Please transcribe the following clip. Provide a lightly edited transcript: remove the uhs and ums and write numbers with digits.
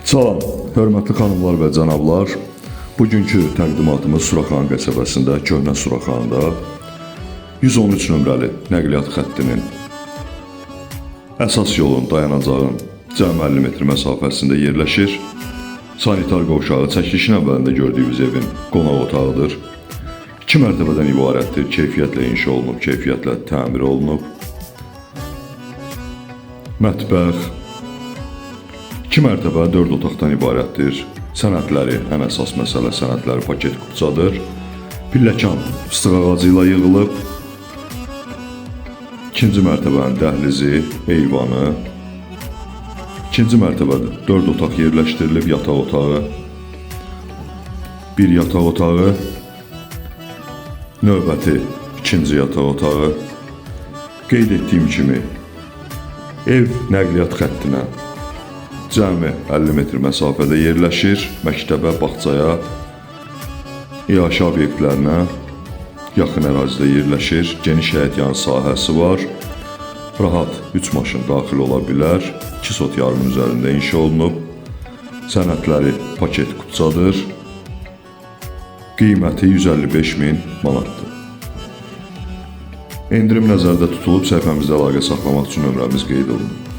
Salam, hörmətli xanımlar və cənablar. Bugünkü təqdimatımız Suraxanı qəsəbəsində, Köhnə Suraxanıda 113 nömrəli nəqliyyat xəttinin əsas yolun, dayanacağın cəmi 50 metr məsafəsində yerləşir. Sanitar qovşağı çəkilişin əvvəlində gördüyünüz evin qonaq otağıdır. 2 mərtəbədən ibarətdir, keyfiyyətlə inşa olunub, keyfiyyətlə təmir olunub. Mətbəx 2 mərtəbə 4 otaqdan ibarətdir. Sənədləri, ən əsas məsələ sənədləri paket qubcadır. Pilləkan fıstıq ağacı ilə yığılıb. 2-ci mərtəbənin dəhlizi, eyvanı. 2-ci mərtəbədə 4 otaq yerləşdirilib, yataq otağı. Bir yataq otağı. Növbəti 2-ci yataq otağı. Qeyd etdiyim kimi, ev nəqliyyat xəttinə cəmi 50 metr məsafədə yerləşir. Məktəbə, bağçaya, iaşə obyektlərinə yaxın ərazidə yerləşir. Geniş həyətyanı sahəsi var. Rahat 3 maşın daxil ola bilər. 2 sot yarımın üzərində inşa olunub. Sənədləri paket qubcadır. Qiyməti 155.000 manatdır. Endirim nəzərdə tutulub, səhifəmizdə əlaqə saxlamaq üçün nömrəmiz qeyd olunub.